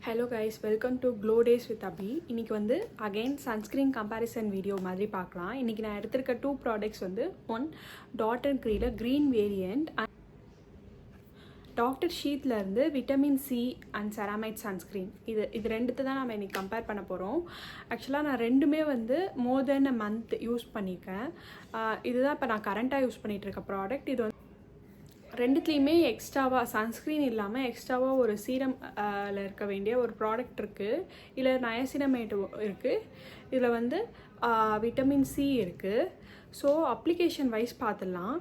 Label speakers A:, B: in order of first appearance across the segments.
A: Hello guys, welcome to Glow Days with Abhi. இன்னைக்கு வந்து again sunscreen comparison video மாதிரி பார்க்கலாம். இன்னைக்கு நான் எடுத்திருக்க 2 products வந்து one Dot & Greenல green variant and Dr. Sheathல இருந்து vitamin C and ceramide sunscreen. இது ரெண்டுத்தை தான் நாம இன்னைக்கு கம்பேர் பண்ண போறோம். ஆக்சுவலா நான் ரெண்டுமே வந்து more than a month use பண்ணிருக்கேன். இதுதான் இப்ப நான் கரண்டா யூஸ் பண்ணிட்டு இருக்க ப்ராடக்ட். இது ரெண்டுத்துலேயுமே எக்ஸ்ட்ராவாக சன்ஸ்க்ரீன் இல்லாமல் எக்ஸ்ட்ராவாக ஒரு சீரமில் இருக்க வேண்டிய ஒரு ப்ராடக்ட் இருக்குது. இதில் நயசினமேட் இருக்குது, இதில் வந்து விட்டமின் சி இருக்குது. ஸோ அப்ளிகேஷன் வைஸ் பார்த்துடலாம்.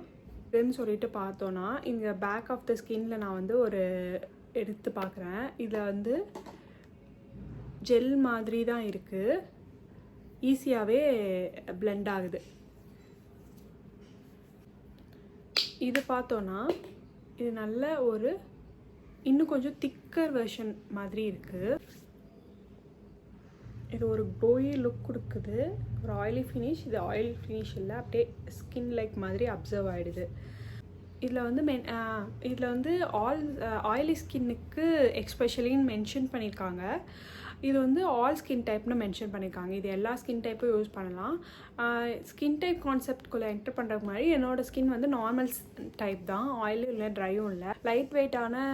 A: இதுன்னு சொல்லிட்டு பார்த்தோன்னா இங்கே பேக் ஆஃப் த ஸ்கின்ல நான் வந்து ஒரு எடுத்து பார்க்குறேன். இதில் வந்து ஜெல் மாதிரி தான் இருக்குது, ஈஸியாகவே பிளெண்ட் ஆகுது. இது பார்த்தோன்னா இது நல்ல ஒரு இன்னும் கொஞ்சம் திக்கர் வெர்ஷன் மாதிரி இருக்குது. இது ஒரு க்ளோயி லுக் கொடுக்குது, ஒரு ஆயிலி ஃபினிஷ். இது ஆயில் ஃபினிஷ் இல்லை, அப்படியே ஸ்கின் லைக் மாதிரி அப்சர்வ் ஆகிடுது. இதில் வந்து ஆயிலி ஸ்கின்னுக்கு எக்ஸ்பெஷலின்னு மென்ஷன் பண்ணியிருக்காங்க. இது வந்து ஆல் ஸ்கின் டைப்னு மென்ஷன் பண்ணியிருக்காங்க. இது எல்லா ஸ்கின் டைப்பும் யூஸ் பண்ணலாம். ஸ்கின் டைப் கான்செப்ட்குள்ளே என்டர் பண்ணுறதுக்கு மாதிரி என்னோடய ஸ்கின் வந்து நார்மல் டைப் தான், ஆயிலும் இல்லை ட்ரையும் இல்லை. லைட் வெயிட்டான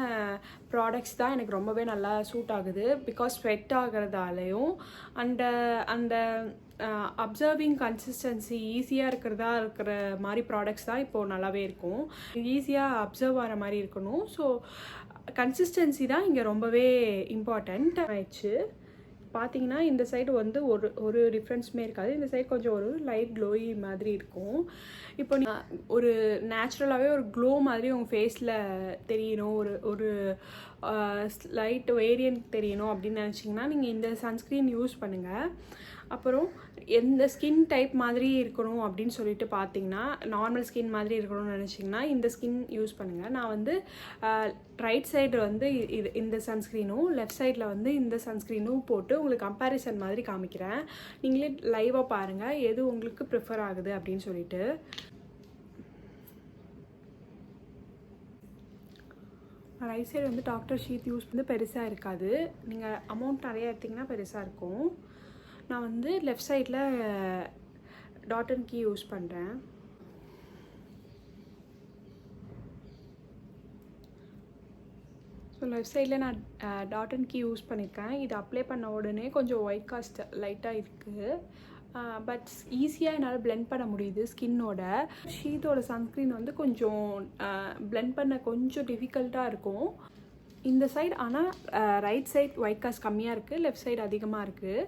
A: ப்ராடக்ட்ஸ் தான் எனக்கு ரொம்பவே நல்லா சூட் ஆகுது. பிகாஸ் ஸ்வெட் ஆகிறதாலையும் அந்த அப்சர்விங் கன்சிஸ்டன்சி ஈஸியாக இருக்கிற மாதிரி ப்ராடக்ட்ஸ் தான் இப்போது நல்லாவே இருக்கும். ஈஸியாக அப்சர்வ் ஆகிற மாதிரி இருக்கணும். ஸோ கன்சிஸ்டன்சி தான் இங்கே ரொம்பவே இம்பார்ட்டண்ட் ஆயிடுச்சு. பார்த்தீங்கன்னா இந்த சைடு வந்து ஒரு டிஃப்ரென்ஸுமே இருக்காது. இந்த சைடு கொஞ்சம் ஒரு லைட் க்ளோயி மாதிரி இருக்கும். இப்போ ஒரு நேச்சுரலாகவே ஒரு க்ளோ மாதிரி உங்கள் ஃபேஸில் தெரியணும், ஒரு லைட் வேரியன்ட் தெரியணும் அப்படின்னு நினச்சிங்கன்னா நீங்கள் இந்த சன்ஸ்க்ரீன் யூஸ் பண்ணுங்கள். அப்புறம் எந்த ஸ்கின் டைப் மாதிரி இருக்கணும் அப்படின்னு சொல்லிட்டு பார்த்தீங்கன்னா, நார்மல் ஸ்கின் மாதிரி இருக்கணும்னு நினச்சிங்கன்னா இந்த ஸ்கின் யூஸ் பண்ணுங்கள். நான் வந்து ரைட் சைடு வந்து இந்த சன்ஸ்க்ரீனும் லெஃப்ட் சைடில் வந்து இந்த சன்ஸ்க்ரீனும் போட்டு உங்களுக்கு கம்பேரிசன் மாதிரி காமிக்கிறேன். நீங்களே லைவாக பாருங்கள் எது உங்களுக்கு ப்ரிஃபர் ஆகுது அப்படின்னு சொல்லிட்டு. ரைட் சைடு வந்து டாக்டர் ஷீத் யூஸ் வந்து பெருசாக இருக்காது. நீங்கள் அமௌண்ட் நிறையா எடுத்திங்கன்னா பெருசாக இருக்கும். நான் வந்து லெஃப்ட் சைடில் டாட் அண்ட் கீ யூஸ் பண்ணுறேன். ஸோ லெஃப்ட் சைடில் நான் டாட் அண்ட் கீ யூஸ் பண்ணியிருக்கேன். இது அப்ளை பண்ண உடனே கொஞ்சம் ஒயிட் காஸ்ட் லைட்டாக இருக்குது, பட் ஈஸியாக என்னால் பிளெண்ட் பண்ண முடியுது ஸ்கின்னோட. ஷீத்தோட சன்ஸ்க்ரீன் வந்து கொஞ்சம் பிளெண்ட் பண்ண கொஞ்சம் டிஃபிகல்ட்டாக இருக்கும். இந்த சைடு ஆனால் ரைட் சைட் ஒயிட் காஸ்ட் கம்மியாக இருக்குது, லெஃப்ட் சைடு அதிகமாக இருக்குது.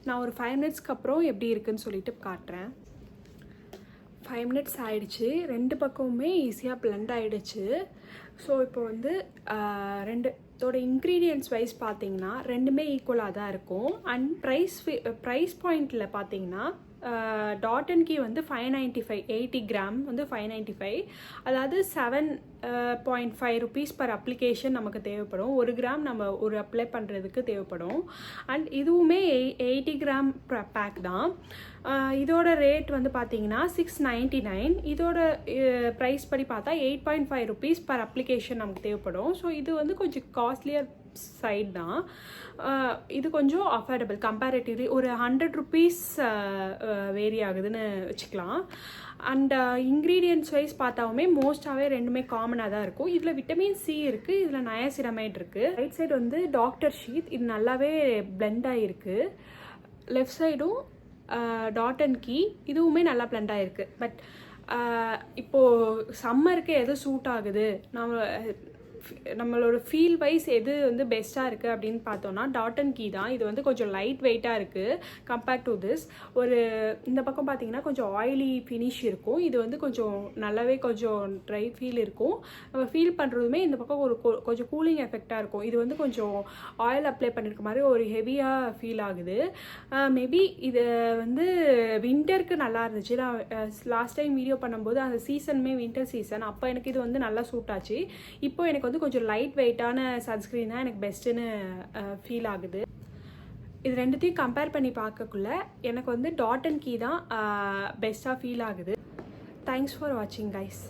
A: நான் ஒரு 5 மினிட்ஸ்க்கு அப்புறம் எப்படி இருக்குன்னு சொல்லிட்டு காட்டுறேன். 5 மினிட்ஸ் ஆகிடுச்சு, ரெண்டு பக்கமுமே ஈஸியாக பிளெண்ட் ஆகிடுச்சு. ஸோ இப்போ வந்து ரெண்டுத்தோட இன்க்ரீடியன்ட்ஸ் வைஸ் பார்த்தீங்கன்னா ரெண்டுமே ஈக்குவலாக தான் இருக்கும். அண்ட் ப்ரைஸ் பாயிண்டில் பார்த்தீங்கன்னா டாட் அண்ட் கீ வந்து 595, 80 கிராம் வந்து 595, அதாவது 7.5 rupees பர் அப்ளிகேஷன் நமக்கு தேவைப்படும். 1 கிராம் நம்ம ஒரு அப்ளை பண்ணுறதுக்கு தேவைப்படும். அண்ட் இதுவுமே 80 கிராம் பேக் தான். இதோட ரேட் வந்து பார்த்தீங்கன்னா 699. இதோட ப்ரைஸ் படி பார்த்தா 8.5 rupees பர் அப்ளிகேஷன் நமக்கு தேவைப்படும். ஸோ இது வந்து கொஞ்சம் காஸ்ட்லியர் சைட் தான். இது கொஞ்சம் அஃபோர்டபுள் கம்பேரிட்டிவ்லி, ஒரு 100 rupees வேரி ஆகுதுன்னு வச்சுக்கலாம். அண்ட் இன்க்ரீடியன்ட்ஸ் வைஸ் பார்த்தாவுமே மோஸ்டாகவே ரெண்டுமே காமனாக தான் இருக்கும். இதில் விட்டமின் சி இருக்குது, இதில் நயசினமைட் இருக்குது. ரைட் சைடு வந்து டாக்டர் ஷீத், இது நல்லாவே பிளெண்ட் ஆகிருக்கு. லெஃப்ட் சைடும் டாட் அண்ட் கீ, இதுவுமே நல்லா பிளெண்ட் ஆகிருக்கு. பட் இப்போது சம்மருக்கு எது சூட் ஆகுது, நம்மளோட ஃபீல் வைஸ் எது வந்து பெஸ்ட்டாக இருக்குது அப்படின்னு பார்த்தோன்னா டாட் அண்ட் கீ தான். இது வந்து கொஞ்சம் லைட் வெயிட்டாக இருக்குது கம்பேர்ட் டு திஸ். இந்த பக்கம் பார்த்தீங்கன்னா கொஞ்சம் ஆயிலி ஃபினிஷ் இருக்கும், இது வந்து கொஞ்சம் நல்லாவே கொஞ்சம் ட்ரை ஃபீல் இருக்கும். நம்ம ஃபீல் பண்ணுறதுமே இந்த பக்கம் கொஞ்சம் கூலிங் எஃபெக்டாக இருக்கும். இது வந்து கொஞ்சம் ஆயில் அப்ளை பண்ணியிருக்க மாதிரி ஒரு ஹெவியாக ஃபீல் ஆகுது. மேபி இது வந்து வின்டருக்கு நல்லா இருந்துச்சு. நான் லாஸ்ட் டைம் வீடியோ பண்ணும்போது அந்த சீசனுமே வின்டர் சீசன், அப்போ எனக்கு இது வந்து நல்லா சூட் ஆச்சு. இப்போ எனக்கு வந்து கொஞ்சம் லைட் வெயிட்டான சன்ஸ்க்ரீன் தான் எனக்கு பெஸ்ட்டுன்னு ஃபீல் ஆகுது. இது ரெண்டுத்தையும் கம்பேர் பண்ணி பார்க்கக்குள்ள எனக்கு வந்து டாட் அண்ட் கீ தான் பெஸ்ட்டாக ஃபீல் ஆகுது. தேங்க்ஸ் ஃபார் வாட்சிங் கைஸ்.